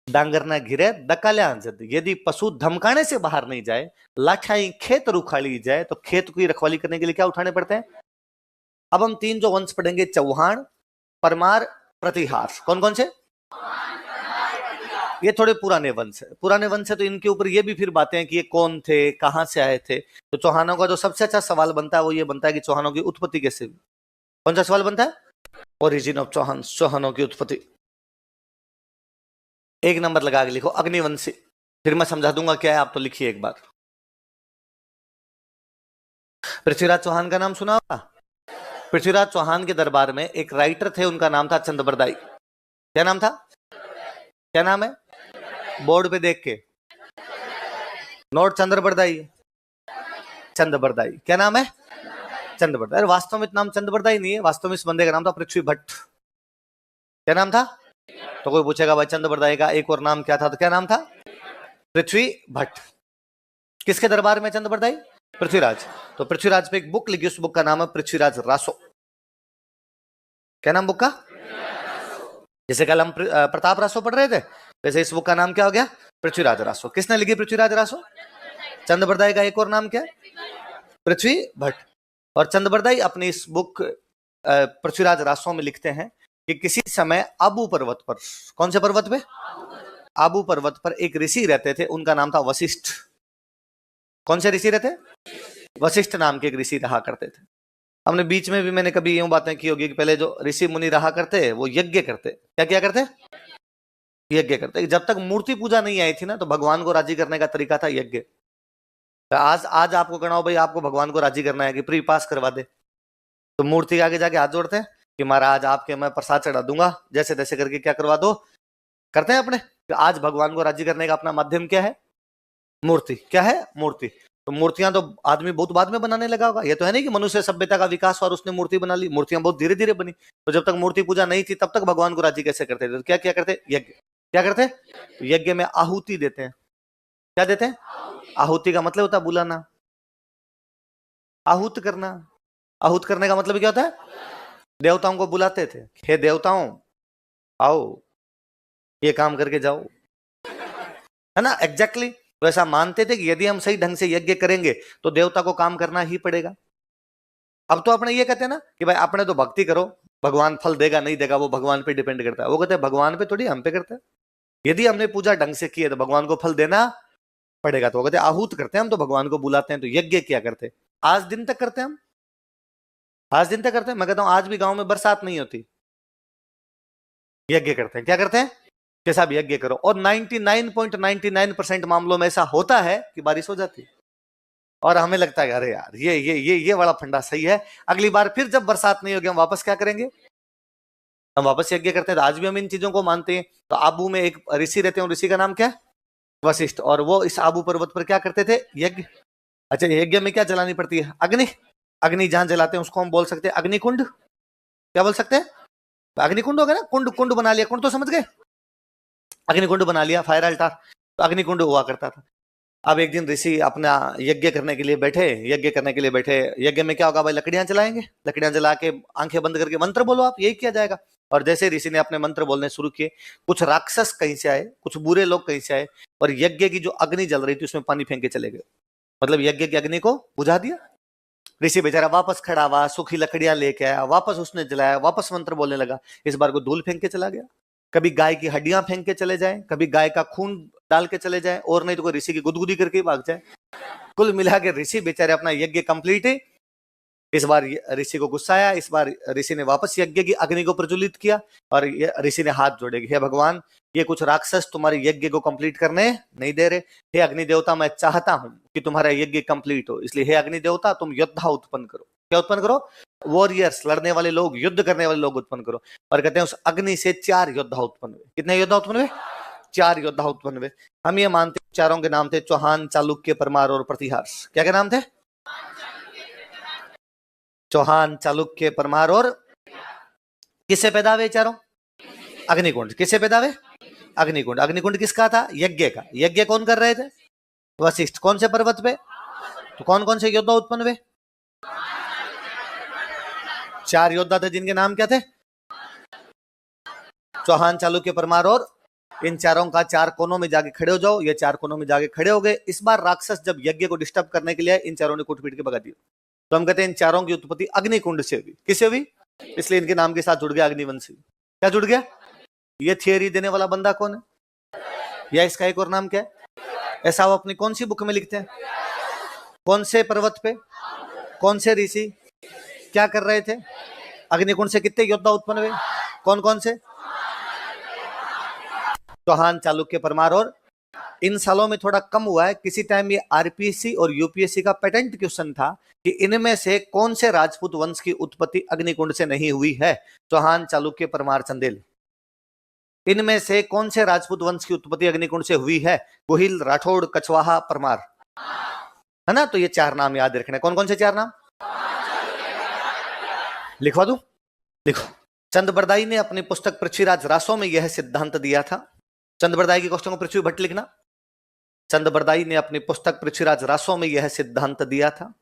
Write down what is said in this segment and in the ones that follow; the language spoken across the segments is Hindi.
डांगर ना घिरे दकाल्या जद, यदि पशु धमकाने से बाहर नहीं जाए, लाठाई खेत रुखाली जाए, तो खेत की रखवाली करने के लिए क्या उठाने पड़ते हैं? अब हम 3 जो वंश पढ़ेंगे, चौहान, परमार, प्रतिहार। कौन कौन से? ये थोड़े पुराने वंश है। पुराने वंश है तो इनके ऊपर ये भी फिर बातें हैं कि ये कौन थे, कहां से आए थे। तो चौहानों का जो सबसे अच्छा सवाल बनता है वो ये बनता है कि चौहानों की उत्पत्ति कैसे हुई। कौन सा सवाल बनता है? ओरिजिन ऑफ चौहान, चौहानों की उत्पत्ति। 1 नंबर लगा के लिखो, अग्निवंशी। फिर मैं समझा दूंगा क्या है, आप तो लिखिए एक बार। पृथ्वीराज चौहान का नाम सुना होगा? पृथ्वीराज चौहान के दरबार में एक राइटर थे, उनका नाम था चंद्रबरदाई। क्या नाम था? क्या नाम है? बोर्ड पे देख के नोट, चंद्रबरदाई। चंद्रबरदाई क्या नाम है? चंद्रबरदाई। वास्तव में नाम चंद्रबरदाई नहीं है, वास्तव में इस बंदे का नाम था पृथ्वी भट्ट। क्या नाम था? तो कोई पूछेगा भाई चंद्रबरदाई का एक और नाम क्या था, तो क्या नाम था? पृथ्वी भट्ट। किसके दरबार में चंद्रबरदाई? पृथ्वीराज। तो पृथ्वीराज पे एक बुक लिखी, उस बुक का नाम है पृथ्वीराज रासो। क्या नाम बुक का? जैसे कल हम प्रताप रासो पढ़ रहे थे, वैसे इस बुक का नाम क्या हो गया? पृथ्वीराज रासो। किसने लिखी पृथ्वीराज रासो? चंद्रबरदाई का एक और नाम क्या है? पृथ्वी भट्ट। और चंद्रबरदाई अपनी इस बुक पृथ्वीराज रासो में लिखते हैं कि किसी समय आबू पर्वत पर, कौन से पर्वत पे? आबू पर्वत पर एक ऋषि रहते थे, उनका नाम था वशिष्ठ। कौन से ऋषि रहते? वशिष्ठ नाम के एक ऋषि रहा करते थे। हमने बीच में भी मैंने कभी यूं बातें की होगी कि पहले जो ऋषि मुनि रहा करते वो यज्ञ करते। क्या किया करते? यज्ञ करते। जब तक मूर्ति पूजा नहीं आई थी ना, तो भगवान को राजी करने का तरीका था यज्ञ। आज आपको करना हो भाई, आपको भगवान को राजी करना है कि प्री पास करवा दे, तो मूर्ति के आगे जाके हाथ जोड़ते हैं कि महाराज आपके मैं प्रसाद चढ़ा दूंगा, जैसे तैसे करके क्या करवा दो, करते हैं अपने। आज भगवान को राजी करने का अपना माध्यम क्या है? मूर्ति। क्या है? मूर्ति। तो मूर्तियां तो आदमी बहुत बाद में बनाने लगा होगा। ये तो है नहीं कि मनुष्य सभ्यता का विकास और उसने मूर्ति बना ली। मूर्तियां बहुत धीरे धीरे बनी। तो जब तक मूर्ति पूजा नहीं थी तब तक भगवान को राजी कैसे करते थे? तो क्या क्या करते? यज्ञ। क्या करते? यज्ञ में आहुति देते हैं। क्या देते हैं? आहुति का मतलब होता है बुलाना, आहूत करना। आहूत करने का मतलब क्या होता है? देवताओं को बुलाते थे, हे देवताओं आओ ये काम करके जाओ, है ना? एग्जैक्टली वैसा मानते थे कि यदि हम सही ढंग से यज्ञ करेंगे तो देवता को काम करना ही पड़ेगा। अब तो अपने ये कहते हैं ना कि भाई आपने तो भक्ति करो, भगवान फल देगा नहीं देगा वो भगवान पे डिपेंड करता है। वो कहते हैं भगवान पे थोड़ी, हम पे करता है। यदि हमने पूजा ढंग से की है तो भगवान को फल देना पड़ेगा। तो वो कहते हैं आहूत करते हैं हम, तो भगवान को बुलाते हैं। तो यज्ञ क्या करते? आज दिन तक करते हैं हम, आज दिन तक करते हैं। मैं कहता हूं आज भी गांव में बरसात नहीं होती, यज्ञ करते हैं। क्या करते हैं? कि साहब यज्ञ करो। और 99.99% मामलों में ऐसा होता है कि बारिश हो जाती है। और हमें लगता है अरे यार ये वाला फंडा सही है, अगली बार फिर जब बरसात नहीं होगी हम वापस क्या करेंगे? हम वापस यज्ञ करते हैं। तो आज भी हम इन चीजों को मानते हैं। तो आबू में एक ऋषि रहते हैं, ऋषि का नाम क्या है? वशिष्ठ। और वो इस आबू पर्वत पर क्या करते थे? यज्ञ। अच्छा, यज्ञ में क्या जलानी पड़ती है? अग्नि। अग्नि जहां जलाते हैं उसको हम बोल सकते हैं अग्निकुंड। क्या बोल सकते हैं? अग्निकुंड हो गया ना, कुंड कुंड बना लिया, कुंड तो समझ गए, अग्निकुंड बना लिया, फायर अल्टार। तो अग्निकुंड हुआ करता था। अब एक दिन ऋषि अपना यज्ञ करने के लिए बैठे, यज्ञ करने के लिए बैठे। यज्ञ में क्या होगा भाई? लकड़ियां जलाएंगे, लकड़ियां जला के आंखें बंद करके मंत्र बोलो, आप यही किया जाएगा। और जैसे ऋषि ने अपने मंत्र बोलने शुरू किए, कुछ राक्षस कहीं से आए, कुछ बुरे लोग कहीं से आए, और यज्ञ की जो अग्नि जल रही थी उसमें पानी फेंक के चले गए। मतलब यज्ञ की अग्नि को बुझा दिया। ऋषि बेचारा वापस खड़ा हुआ, सूखी लकड़ियां लेके आया, वापस उसने जलाया, वापस मंत्र बोलने लगा। इस बार को धूल फेंक के चला गया। कभी गाय की हड्डियां फेंक के चले जाए, कभी गाय का खून डाल के चले जाए, और नहीं तो कोई ऋषि की गुदगुदी करके भाग जाए। कुल मिला के ऋषि बेचारे अपना यज्ञ कंप्लीट है। इस बार ऋषि को गुस्सा आया। इस बार ऋषि ने वापस यज्ञ की अग्नि को प्रज्वलित किया, और ऋषि ने हाथ जोड़े, हे भगवान ये कुछ राक्षस तुम्हारे यज्ञ को कंप्लीट करने नहीं दे रहे। हे अग्नि देवता, मैं चाहता हूं कि तुम्हारा यज्ञ कंप्लीट हो, इसलिए हे अग्नि देवता तुम योद्धा उत्पन्न करो। क्या उत्पन्न करो? वॉरियर्स, लड़ने वाले लोग, युद्ध करने वाले लोग उत्पन्न करो। और कहते हैं उस अग्नि से 4 योद्धा उत्पन्न हुए। कितने योद्धा उत्पन्न हुए? 4 योद्धा उत्पन्न हुए। हम ये मानते हैं चारों के नाम थे चौहान, चालुक्य, परमार और प्रतिहार। क्या क्या नाम थे? चौहान, चालुक्य, परमार और किससे पैदा हुए चारों? अग्निकुंड। किससे पैदा हुए? अग्निकुंड। अग्निकुंड किसका था? यज्ञ का। यज्ञ कौन कर रहे थे? वशिष्ठ। कौन से पर्वत पे? तो कौन कौन से योद्धा उत्पन्न हुए? 4 योद्धा थे जिनके नाम क्या थे? चौहान, चालुक्य, परमार और इन चारों का चार कोनों में जाके खड़े हो जाओ। ये चार कोनों में जाके खड़े हो गए। इस बार राक्षस जब यज्ञ को डिस्टर्ब करने के लिए आए, इन चारों ने कूट पीट के भगा दिया। तो हम कहते हैं इन चारों की उत्पत्ति अग्निकुंड से हुई। किससे हुई? इसलिए इनके नाम के साथ जुड़ गया अग्निवंशी। क्या जुड़ गया? ये थियरी देने वाला बंदा कौन है, या इसका एक और नाम क्या है? ऐसा वो अपनी कौन सी बुक में लिखते हैं? कौन से पर्वत पे, कौन से ऋषि क्या कर रहे थे? अग्निकुंड से कितने योद्धा उत्पन्न हुए? कौन कौन से? चौहान, चालुक्य, परमार। और इन सालों में थोड़ा कम हुआ है। किसी टाइम ये आरपीएससी और यूपीएससी का पेटेंट क्वेश्चन था कि इनमें से कौन से राजपूत वंश की उत्पत्ति अग्निकुंड से नहीं हुई है? चौहान, चालुक्य, परमार, चंदेल। इनमें से कौन से राजपूत वंश की उत्पत्ति अग्निकुंड से हुई है? गोहिल, राठौड़, कछवाहा, परमार, है ना? तो ये चार नाम याद रखने। कौन कौन से चार नाम? लिखवा दूं? लिखो। चंद्रबरदाई ने अपनी पुस्तक पृथ्वीराज रासो में यह सिद्धांत दिया था। चंद्रबरदाई की क्वेश्चन को पृथ्वी भट्ट लिखना। चंद्रबरदाई ने अपनी पुस्तक पृथ्वीराज रासो में यह सिद्धांत दिया था।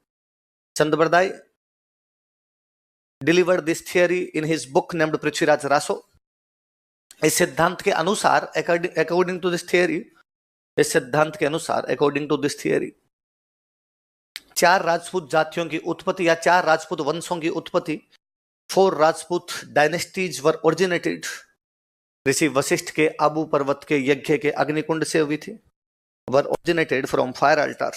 Chand Bardai delivered this theory in his book named Prithviraj Raso. इस सिद्धांत के अनुसार, अकॉर्डिंग टू दिस थियरी, इस सिद्धांत के अनुसार, अकॉर्डिंग टू दिस थियरी, चार राजपूत जातियों की उत्पत्ति या चार राजपूत वंशों की उत्पत्ति, 4 राजपूत डायनेस्टीज वर ओरिजिनेटेड, ऋषि वशिष्ठ के आबू पर्वत के यज्ञ के अग्निकुंड से हुई थी। Were originated from fire altar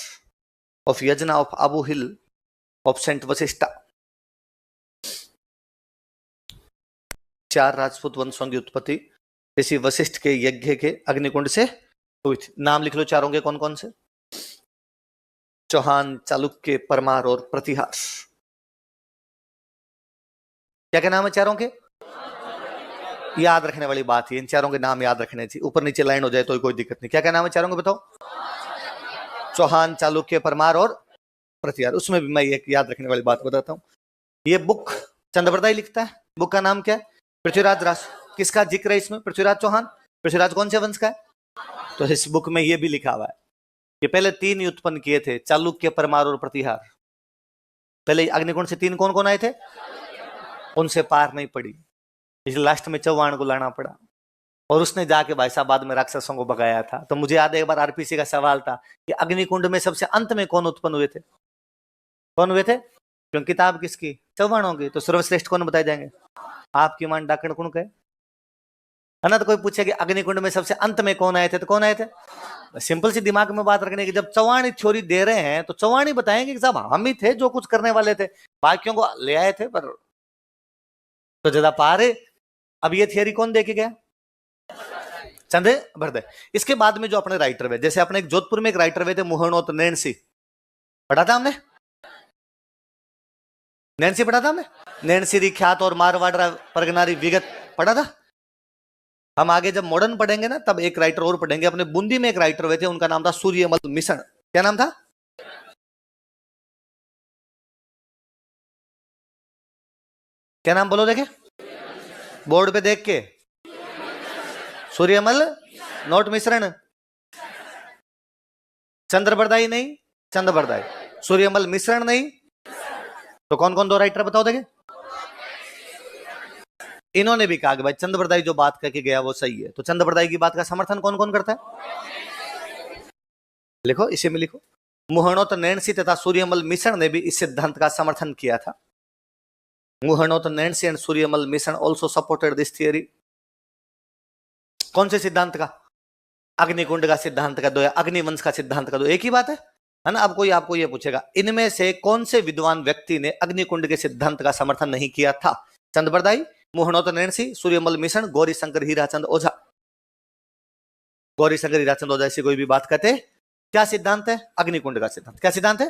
of yajna of Abu hill of saint Vashishtha. चार राजपूत वंशों की उत्पत्ति ऋषि वशिष्ठ के यज्ञ के अग्निकुंड से हुई थी। नाम लिख लो चारों के, कौन कौन से? चौहान, चालुक्य, परमार और प्रतिहार। क्या क्या नाम है चारों के? याद रखने वाली बात है, इन चारों के नाम याद रखने चाहिए। ऊपर नीचे लाइन हो जाए तो कोई दिक्कत नहीं। क्या क्या नाम है चारों के बताओ? चौहान, चालुक्य, परमार और प्रतिहार। उसमें भी मैं एक याद रखने वाली बात बताता हूं। ये बुक चंद्रबरदाई लिखता है। बुक का नाम क्या है? पृथ्वीराज रासो। किसका जिक्र है इसमें? पृथ्वीराज चौहान। पृथ्वीराज कौन से वंश का है? तो इस बुक में ये भी लिखा हुआ है कि पहले 3 उत्पन्न किए थे, चालुक्य, परमार और प्रतिहार। पहले अग्निकुंड से 3 कौन कौन आए थे? उनसे पार नहीं पड़ी, इसलिए लास्ट में चौहान को लाना पड़ा। और उसने जाके भाई साहब बाद में राक्षसों को भगाया था। तो मुझे याद है एक बार आरपीसी का सवाल था कि अग्निकुंड में सबसे अंत में कौन उत्पन्न हुए थे? कौन हुए थे? क्योंकि किताब किसकी? चौहानों की। तो सर्वश्रेष्ठ कौन बताए जाएंगे? आपकी मान डाकण कौन कहे, है ना? तो कोई पूछे कि अग्निकुंड में सबसे अंत में कौन आए थे, तो कौन आए थे? सिंपल सी दिमाग में बात रखने की, जब चौहान थ्योरी दे रहे हैं तो चौहान ही बताएंगे कि साहब हम ही थे जो कुछ करने वाले थे, बाकियों को ले आए थे पर तो ज्यादा पारे। अब ये थियरी कौन दे के गया? चंद्रबरदाई। इसके बाद में जो अपने राइटर हुए, जैसे अपने जोधपुर में एक राइटर हुए थे मुहणोत नैणसी, पढ़ा था हमने? नैणसी पढ़ा था हमने? नैणसी ख्यात और मारवाड़ परगनारी विगत पढ़ा था। हम आगे जब मॉडर्न पढ़ेंगे ना तब एक राइटर और पढ़ेंगे। अपने बूंदी में एक राइटर हुए थे, उनका नाम था सूर्यमल मिश्र। क्या नाम था? क्या नाम बोलो देखे बोर्ड पे देख के। सूर्यमल, नोट मिश्रण। चंद्रबरदाई नहीं, चंद्रबरदाई। सूर्यमल मिश्रण नहीं, तो कौन कौन 2 राइटर बताओ देखे? इन्होंने भी कहा कि भाई चंद्रबरदाई जो बात करके गया वो सही है। तो चंद्रबरदाई की बात का समर्थन कौन कौन करता है? लिखो, इसे में लिखो। मुहणोत नैणसी तथा सूर्यमल मिश्र ने भी इस सिद्धांत का समर्थन किया था। Muhnot Nainsi and Suryamal Mishra also supported this theory. कौन से सिद्धांत का? अग्निकुंड का सिद्धांत का दो या अग्निवंश का सिद्धांत का दो, एक ही बात है ना? अब कोई आपको ये पूछेगा इनमें से कौन से विद्वान व्यक्ति ने अग्निकुंड के सिद्धांत का समर्थन नहीं किया था? चंद्रबरदाई, मुहणोत नैणसी, सूर्यमल मिश्र, गौरी शंकर हीराचंद ओझा। गौरी शंकर हीराचंद ओझा से कोई भी बात करते, क्या सिद्धांत है? अग्निकुंड का सिद्धांत। क्या सिद्धांत है?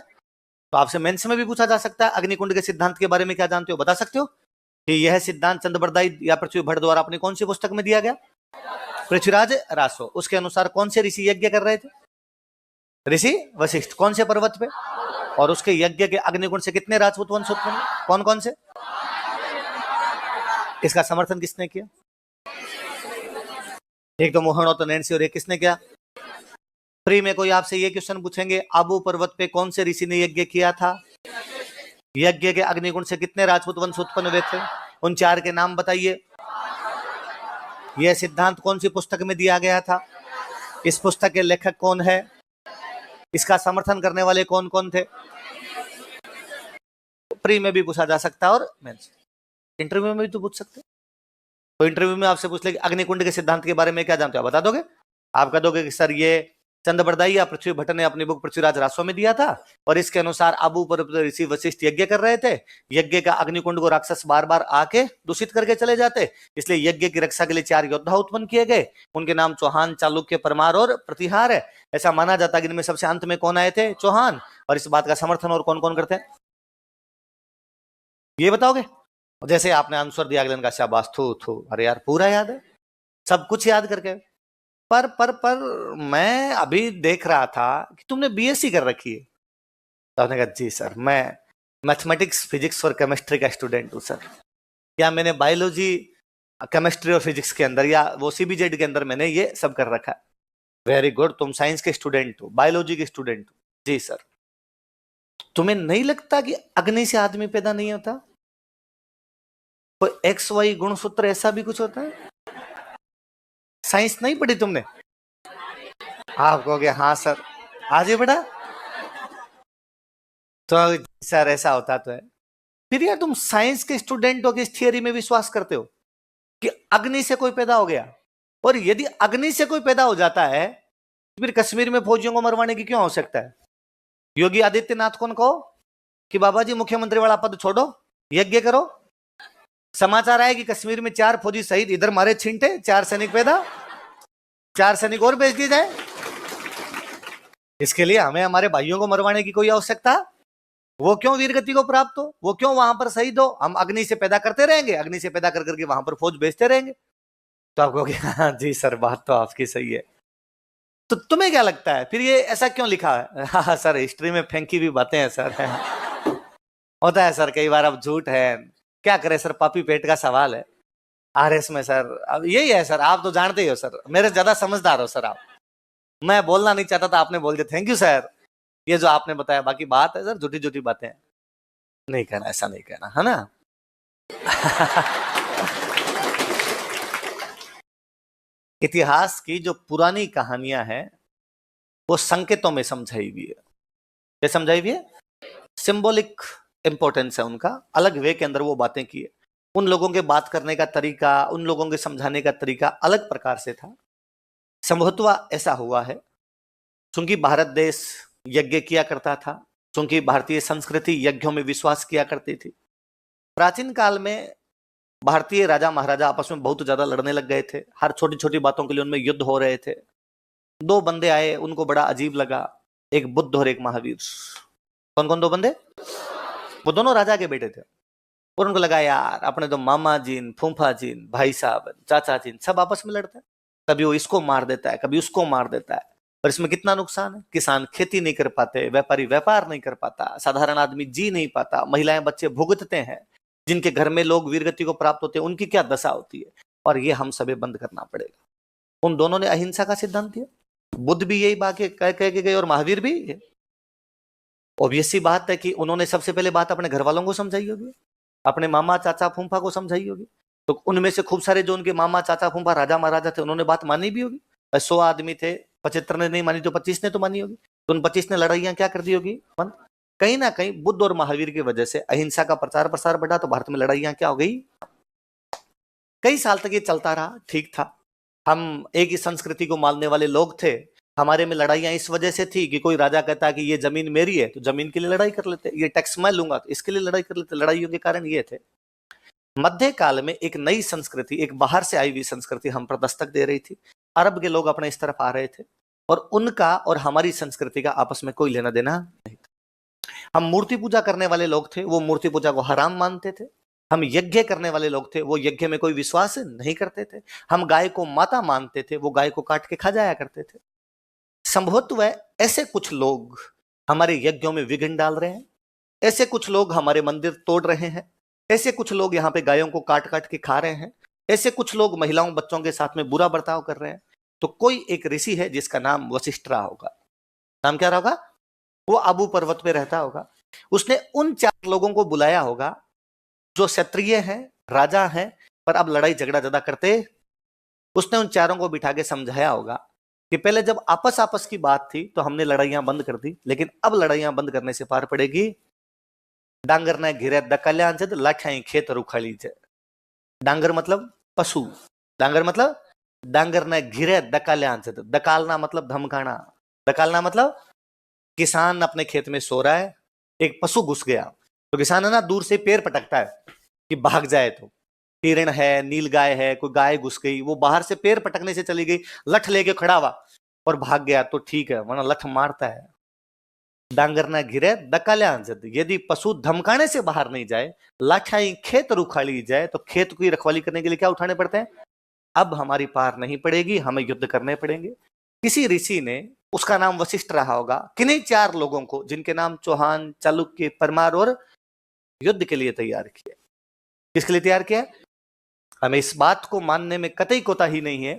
तो आपसे मेंस में भी पूछा जा सकता है अग्निकुंड के सिद्धांत के बारे में क्या जानते हो, बता सकते हो कि यह सिद्धांत चंद्रबरदाई या पृथ्वी भट्ट द्वारा अपनी कौन सी पुस्तक में दिया गया? पृथ्वीराज रासो। उसके अनुसार कौन से ऋषि यज्ञ कर रहे थे? ऋषि वशिष्ठ। कौन से पर्वत पे? और उसके यज्ञ के अग्निकुंड से कितने राजपूत वंश उत्पन्न? कौन कौन से? इसका समर्थन किसने किया? एक तो मुहणोत नैणसी और एक किसने किया? प्री में कोई आपसे ये क्वेश्चन पूछेंगे आबू पर्वत पे कौन से ऋषि ने यज्ञ किया था? यज्ञ के अग्निकुंड से कितने राजपूत वंश उत्पन्न हुए थे? उन 4 के नाम बताइए। यह सिद्धांत कौन सी पुस्तक में दिया गया था? इस पुस्तक के लेखक कौन है? इसका समर्थन करने वाले कौन कौन थे? प्री में भी पूछा जा सकता है और मेंस इंटरव्यू में भी तो पूछ सकते हैं। तो इंटरव्यू में आपसे पूछ ले कि अग्निकुंड के सिद्धांत के बारे में क्या जानते हो, बता दोगे? आप कह दोगे कि सर ये चंद्रबरदाई या पृथ्वी भट्ट ने अपनी बुक पृथ्वीराज रासो में दिया था और इसके अनुसार आबू पर ऋषि वशिष्ठ यज्ञ कर रहे थे। यज्ञ का अग्निकुंड को राक्षस बार बार आके दूषित करके चले जाते, इसलिए यज्ञ की रक्षा के लिए 4 योद्धा उत्पन्न किए गए। उनके नाम चौहान, चालुक्य, परमार और प्रतिहार है। ऐसा माना जाता है कि इनमें सबसे अंत में कौन आए थे? चौहान। और इस बात का समर्थन और कौन कौन करते हैं ये बताओगे? जैसे आपने आंसर दिया अगले का शाबाश, थू थू, अरे यार पूरा याद है, सब कुछ याद करके। पर मैं अभी देख रहा था कि तुमने बीएससी कर रखी है। तो आपने कहा जी सर मैं मैथमेटिक्स, फिजिक्स और केमिस्ट्री का स्टूडेंट हूँ सर। या मैंने बायोलॉजी, केमिस्ट्री और फिजिक्स के अंदर या वो सीबीजेड के अंदर मैंने ये सब कर रखा है। वेरी गुड, तुम साइंस के स्टूडेंट हो, बायोलॉजी के स्टूडेंट हो। जी सर। तुम्हें नहीं लगता कि अग्नि से आदमी पैदा नहीं होता? कोई एक्स वाई गुणसूत्र ऐसा भी कुछ होता है? साइंस नहीं पढ़ी तुमने? आप कहोगे हाँ सर, आज ही पढ़ा। तो सर ऐसा होता तो है। फिर यार तुम साइंस के स्टूडेंट हो कि इस थियरी में विश्वास करते हो कि अग्नि से कोई पैदा हो गया? और यदि अग्नि से कोई पैदा हो जाता है तो फिर कश्मीर में फौजियों को मरवाने की क्यों आवश्यकता है? योगी आदित्यनाथ को कहो कि बाबा जी मुख्यमंत्री वाला पद छोड़ो, यज्ञ करो। समाचार आए कि कश्मीर में 4 फौजी शहीद, इधर मारे छींटे, 4 सैनिक पैदा, 4 सैनिक और भेज दिए जाए। इसके लिए हमें हमारे भाइयों को मरवाने की कोई आवश्यकता? वो क्यों वीरगति को प्राप्त हो, वो क्यों वहां पर शहीद हो? हम अग्नि से पैदा करते रहेंगे, अग्नि से पैदा कर करके वहां पर फौज भेजते रहेंगे। तो आप कहोगे हाँ जी सर बात तो आपकी सही है। तो तुम्हें क्या लगता है फिर ये ऐसा क्यों लिखा है? हाँ सर हिस्ट्री में फेंकी भी बातें हैं सर। होता है सर कई बार, अब झूठ है क्या करे सर, पापी पेट का सवाल है। आरएस में सर अब यही है सर, आप तो जानते ही हो सर, मेरे ज्यादा समझदार हो सर आप। मैं बोलना नहीं चाहता था, आपने बोल दिया, थैंक यू सर। ये जो आपने बताया बाकी बात है सर, झूठी झूठी बातें नहीं कहना, ऐसा नहीं कहना, है ना? इतिहास की जो पुरानी कहानियां हैं वो संकेतों में समझाई हुई है। क्या समझाई हुई है? सिंबॉलिक इंपॉर्टेंस है उनका, अलग वे के अंदर वो बातें की है। उन लोगों के बात करने का तरीका, उन लोगों के समझाने का तरीका अलग प्रकार से था। संभवतः ऐसा हुआ है क्योंकि भारत देश यज्ञ किया करता था, क्योंकि भारतीय संस्कृति यज्ञों में विश्वास किया करती थी। प्राचीन काल में भारतीय राजा महाराजा आपस में बहुत ज्यादा लड़ने लग गए थे, हर छोटी छोटी बातों के लिए उनमें युद्ध हो रहे थे। 2 बंदे आए, उनको बड़ा अजीब लगा, एक बुद्ध और एक महावीर। कौन कौन 2 बंदे? वो दोनों राजा के बेटे थे। और उनको लगा यार अपने तो मामा जीन, फूफा जीन, भाई साहब, चाचा जीन सब आपस में लड़ते हैं, कभी वो इसको मार देता है, कभी उसको मार देता है। और इसमें कितना नुकसान है, किसान खेती नहीं कर पाते, व्यापारी व्यापार नहीं कर पाता, साधारण आदमी जी नहीं पाता, महिलाएं बच्चे भुगतते हैं, जिनके घर में लोग वीरगति को प्राप्त होते हैं उनकी क्या दशा होती है। और ये हम सभी बंद करना पड़ेगा। उन दोनों ने अहिंसा का सिद्धांत दिया, बुद्ध भी यही बात कह के गए और महावीर भी। ऑब्वियस सी बात है कि उन्होंने सबसे पहले बात अपने घर वालों को समझाई होगी, अपने मामा चाचा फूफा को समझाई होगी। तो उनमें से खूब सारे जो उनके मामा चाचा फूफा राजा महाराजा थे उन्होंने बात मानी भी होगी। 100 आदमी थे, 75 ने नहीं मानी तो 25 ने तो मानी होगी। तो उन 25 ने लड़ाइयां क्या कर दी होगी बंद। कहीं ना कहीं बुद्ध और महावीर की वजह से अहिंसा का प्रचार प्रसार बढ़ा, तो भारत में लड़ाइयां क्या हो गई। कई साल तक ये चलता रहा, ठीक था। हम एक ही संस्कृति को मानने वाले लोग थे। हमारे में लड़ाइयां इस वजह से थी कि कोई राजा कहता कि ये जमीन मेरी है तो जमीन के लिए लड़ाई कर लेते, ये टैक्स मैं लूंगा तो इसके लिए लड़ाई कर लेते। लड़ाइयों के कारण ये थे। मध्य काल में एक नई संस्कृति, एक बाहर से आई हुई संस्कृति हम पर दस्तक दे रही थी। अरब के लोग अपने इस तरफ आ रहे थे और उनका और हमारी संस्कृति का आपस में कोई लेना देना नहीं था। हम मूर्ति पूजा करने वाले लोग थे, वो मूर्ति पूजा को हराम मानते थे। हम यज्ञ करने वाले लोग थे, वो यज्ञ में कोई विश्वास नहीं करते थे। हम गाय को माता मानते थे, वो गाय को काट के खा जाया करते थे। संभवतः ऐसे कुछ लोग हमारे यज्ञों में विघ्न डाल रहे हैं, ऐसे कुछ लोग हमारे मंदिर तोड़ रहे हैं, ऐसे कुछ लोग यहाँ पे गायों को काट काट के खा रहे हैं, ऐसे कुछ लोग महिलाओं बच्चों के साथ में बुरा बर्ताव कर रहे हैं। तो कोई एक ऋषि है जिसका नाम वशिष्ठ रहा होगा। नाम क्या रहा होगा? वो आबू पर्वत पे रहता होगा। उसने उन 4 लोगों को बुलाया होगा जो क्षत्रिय हैं, राजा हैं, पर अब लड़ाई झगड़ा ज्यादा करते उसने उन चारों को बिठा के समझाया होगा कि पहले जब आपस आपस की बात थी तो हमने लड़ाइयां बंद कर दी, लेकिन अब लड़ाइयां बंद करने से पार पड़ेगी। डांगर ने घिरे दकल्याण से लाठाई खेत रुखाली से। डांगर मतलब पशु, डांगर मतलब डांगर ने घिरे दकाल्याण से। दकालना मतलब धमकाना, दकालना मतलब किसान अपने खेत में सो रहा है, एक पशु घुस गया तो किसान है ना दूर से पैर पटकता है कि भाग जाए। तो हिरण है, नीलगाय है, कोई गाय घुस गई, वो बाहर से पैर पटकने से चली गई, लठ लेके खड़ा हुआ और भाग गया तो ठीक है, वरना लठ मारता है। डांगर ना घिरे दकाल्याण से। यदि पशु धमकाने से बाहर नहीं जाए, लाठाई खेत रुखाली जाए, तो खेत की रखवाली करने के लिए क्या उठाने पड़ते हैं? अब हमारी पार नहीं पड़ेगी, हमें युद्ध करने पड़ेंगे। किसी ऋषि ने, उसका नाम वशिष्ठ रहा होगा, किन्हीं चार लोगों को जिनके नाम चौहान, चालुक्य, परमार और युद्ध के लिए तैयार किया। किसके लिए तैयार किया? हमें इस बात को मानने में कतई कोताही नहीं है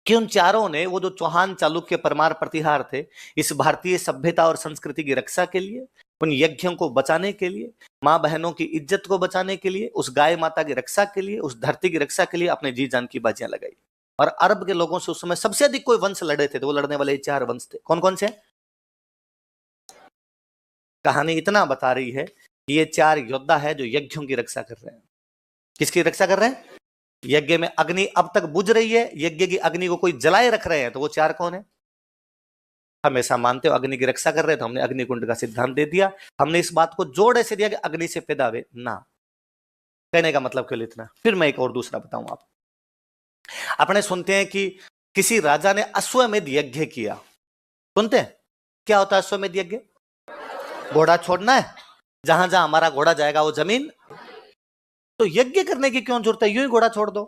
कि उन चारों ने, वो जो चौहान, चालुक्य, परमार, प्रतिहार थे, इस भारतीय सभ्यता और संस्कृति की रक्षा के लिए, उन यज्ञों को बचाने के लिए, मां बहनों की इज्जत को बचाने के लिए, उस गाय माता की रक्षा के लिए, उस धरती की रक्षा के लिए अपने जी जान की बाजियां लगाई। और अरब के लोगों से उस समय सबसे अधिक कोई वंश लड़े थे तो वो लड़ने वाले चार वंश थे। कौन कौन से? कहानी इतना बता रही है कि ये चार योद्धा है जो यज्ञों की रक्षा कर रहे हैं। किसकी रक्षा कर रहे हैं? यज्ञ में अग्नि अब तक बुझ रही है, यज्ञ की अग्नि को कोई जलाए रख रहे हैं, तो वो चार कौन है? हमेशा मानते हो अग्नि की रक्षा कर रहे हैं, तो हमने अग्निकुंड का सिद्धांत दे दिया। हमने इस बात को जोड़ ऐसे दिया कि अग्नि से पैदा हुए ना। कहने का मतलब क्यों इतना? फिर मैं एक और दूसरा बताऊं आप। अपने सुनते हैं कि किसी राजा ने अश्वमेध यज्ञ किया। सुनते हैं? क्या होता है अश्वमेध यज्ञ? घोड़ा छोड़ना है, जहां जहां हमारा घोड़ा जाएगा वो जमीन। तो यज्ञ करने की क्यों जरूरत है? यूं ही घोड़ा छोड़ दो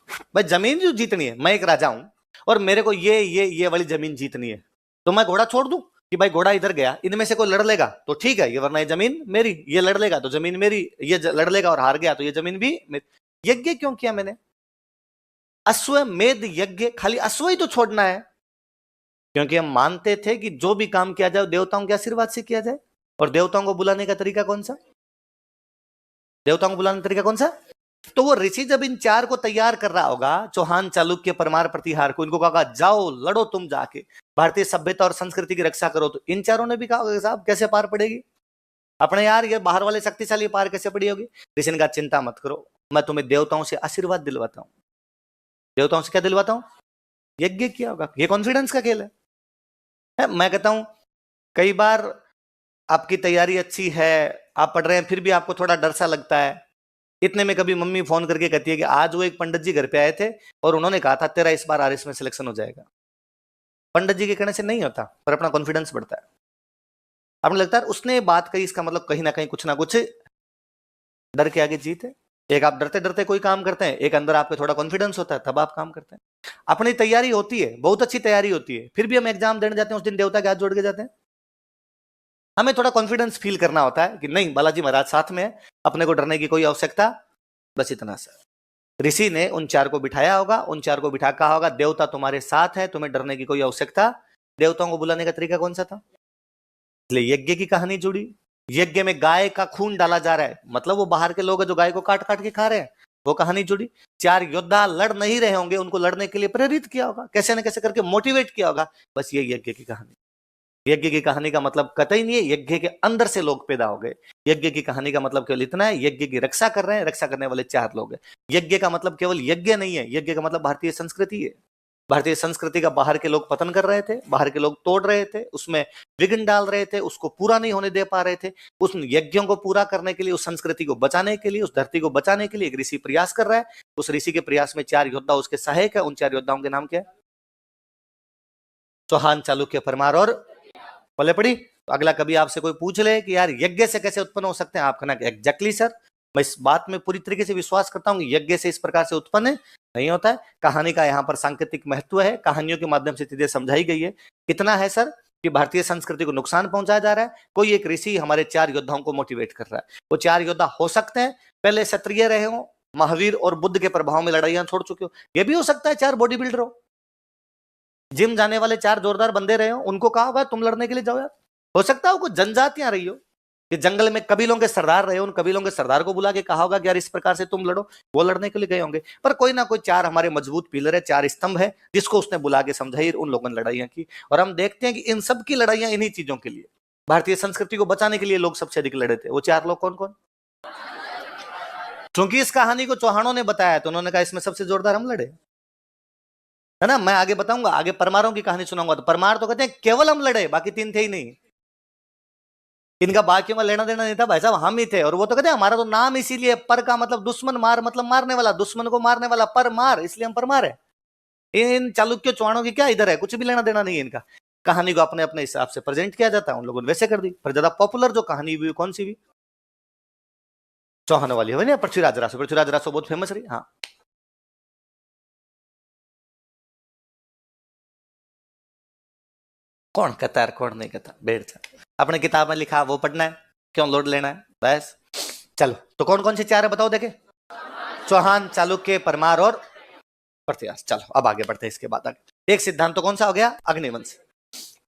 भाई, जमीन जो जीतनी है। मैं एक राजा हूं और मेरे को ये वाली जमीन जीतनी है, तो मैं घोड़ा छोड़ दूं कि भाई घोड़ा इधर गया, इनमें से कोई लड़ लेगा तो ठीक है, ये वरना ये जमीन मेरी, ये लड़ लेगा तो जमीन मेरी, ये लड़ लेगा और हार गया तो ये जमीन भी मेरी। यज्ञ क्यों किया मैंने? अश्वमेध यज्ञ, खाली अश्व ही तो छोड़ना है, क्योंकि हम मानते थे कि जो भी काम किया जाए देवताओं के आशीर्वाद से किया जाए। और देवताओं को बुलाने का तरीका कौन सा? देवताओं को बुलाने का तरीका कौन सा? तो वो ऋषि जब इन चार को तैयार कर रहा होगा, चौहान, चालुक्य, परमार, प्रतिहार को, इनको कहा जाओ लड़ो, तुम जाके भारतीय सभ्यता और संस्कृति की रक्षा करो, तो इन चारों ने भी कहा साहब कैसे पार पड़ेगी अपने? यार ये बाहर वाले शक्तिशाली पार कैसे पड़ी होगी? ऋषि ने कहा चिंता मत करो, मैं तुम्हें देवताओं से आशीर्वाद दिलवाता हूं। देवताओं से क्या दिलवाता हूं? यज्ञ किया होगा। ये कॉन्फिडेंस का खेल है। मैं कहता हूं कई बार आपकी तैयारी अच्छी है, आप पढ़ रहे हैं, फिर भी आपको थोड़ा डर सा लगता है। इतने में कभी मम्मी फोन करके कहती है कि आज वो एक पंडित जी घर पे आए थे और उन्होंने कहा था तेरा इस बार आरएस में सिलेक्शन हो जाएगा। पंडित जी के कहने से नहीं होता, पर अपना कॉन्फिडेंस बढ़ता है। आपने लगता है उसने बात कही, इसका मतलब कहीं ना कहीं कुछ ना कुछ डर के आगे जीत है। एक आप डरते डरते कोई काम करते हैं, एक अंदर आपके थोड़ा कॉन्फिडेंस होता है, तब आप काम करते हैं। अपनी तैयारी होती है, बहुत अच्छी तैयारी होती है, फिर भी हम एग्जाम देने जाते हैं, उस दिन देवता के हाथ जोड़ के जाते हैं। हमें थोड़ा कॉन्फिडेंस फील करना होता है कि नहीं, बालाजी महाराज साथ में है, अपने को डरने की कोई आवश्यकता, बस इतना सा। ऋषि ने उन चार को बिठाया होगा, उन चार को बिठा कहा होगा देवता तुम्हारे साथ है, तुम्हें डरने की कोई आवश्यकता। देवताओं को बुलाने का तरीका कौन सा था? इसलिए यज्ञ की कहानी जुड़ी। यज्ञ में गाय का खून डाला जा रहा है, मतलब वो बाहर के लोग जो गाय को काट काट के खा रहे हैं, वो कहानी जुड़ी। चार योद्धा लड़ नहीं रहे होंगे, उनको लड़ने के लिए प्रेरित किया होगा, कैसे न कैसे करके मोटिवेट किया होगा। बस ये यज्ञ की कहानी। यज्ञ की कहानी का मतलब कतई नहीं है यज्ञ के अंदर से लोग पैदा हो गए। यज्ञ की कहानी का मतलब केवल इतना है, यज्ञ की रक्षा कर रहे हैं, रक्षा करने वाले चार लोग हैं। यज्ञ का मतलब केवल यज्ञ नहीं है, यज्ञ का मतलब भारतीय संस्कृति है। भारतीय संस्कृति का बाहर के लोग पतन कर रहे थे, बाहर के लोग तोड़ रहे थे, उसमें विघ्न डाल रहे थे, उसको पूरा नहीं होने दे पा रहे थे। उस यज्ञों को पूरा करने के लिए, उस संस्कृति को बचाने के लिए, उस धरती को बचाने के लिए एक ऋषि प्रयास कर रहा है। उस ऋषि के प्रयास में चार योद्धा उसके सहायक है। उन चार योद्धाओं के नाम क्या है? चौहान, चालुक्य, परमार और पल्ले पड़ी। तो अगला कभी आपसे कोई पूछ ले कि यार यज्ञ से कैसे उत्पन्न हो सकते हैं, आप कहना एग्जैक्टली सर, मैं इस बात में पूरी तरीके से विश्वास करता हूं कि यज्ञ से इस प्रकार से उत्पन्न नहीं होता है। कहानी का यहाँ पर सांकेतिक महत्व है, कहानियों के माध्यम से चीजें समझाई गई है। कितना है सर कि भारतीय संस्कृति को नुकसान पहुंचाया जा रहा है, कोई एक ऋषि हमारे चार योद्धाओं को मोटिवेट कर रहा है। वो चार योद्धा हो सकते हैं पहले क्षत्रिय रहे हो, महावीर और बुद्ध के प्रभाव में लड़ाइयां छोड़ चुके हो। यह भी हो सकता है चार बॉडी बिल्डर हो, जिम जाने वाले चार जोरदार बंदे रहे हो, उनको कहा भाई तुम लड़ने के लिए जाओ यार। हो सकता है कुछ जनजातियां रही हो, कि जंगल में कबीलों के सरदार रहे, उन कबीलों के सरदार को बुला के कहा होगा कि यार इस प्रकार से तुम लड़ो, वो लड़ने के लिए गए होंगे। पर कोई ना कोई चार हमारे मजबूत पिलर है, चार स्तंभ है, जिसको उसने बुला के समझाई, उन लोगों ने लड़ाइयां की। और हम देखते हैं कि इन सब की लड़ाइयां इन्हीं चीजों के लिए, भारतीय संस्कृति को बचाने के लिए लोग सबसे अधिक लड़े थे। वो चार लोग कौन कौन? क्योंकि इस कहानी को चौहानों ने बताया तो उन्होंने कहा इसमें सबसे जोरदार हम लड़े, है ना। मैं आगे बताऊंगा, आगे परमारों की कहानी सुनाऊंगा, तो परमार तो कहते हैं केवल हम लड़े, बाकी तीन थे ही नहीं। इनका बाकियों का लेना देना नहीं था भाई साहब, हम ही थे। और वो तो कहते हैं हमारा तो नाम इसीलिए, पर का मतलब दुश्मन, मार मतलब मारने वाला, दुश्मन को मारने वाला, पर मार, इसलिए हम परमार है। इन चालुक्य चौहानों की क्या इधर है, कुछ भी लेना देना नहीं है इनका। कहानी को अपने अपने हिसाब से प्रेजेंट किया जाता है, उन लोगों ने वैसे कर दी। पर ज्यादा पॉपुलर जो कहानी हुई कौन सी हुई? चौहानों वाली हुई ना, पृथ्वीराज रासो। पृथ्वीराज रासो बहुत फेमस रही। हाँ, कौन कहता है कौन नहीं कहता, बैठ जा, अपने किताब में लिखा वो पढ़ना है, क्यों लोड लेना है बस। चलो, तो कौन कौन से चार है बताओ देखे? चौहान, चालुक्य, परमार और पृथ्वीराज। चलो अब आगे बढ़ते हैं। इसके बाद आगे एक सिद्धांत तो कौन सा हो गया? अग्निवंश।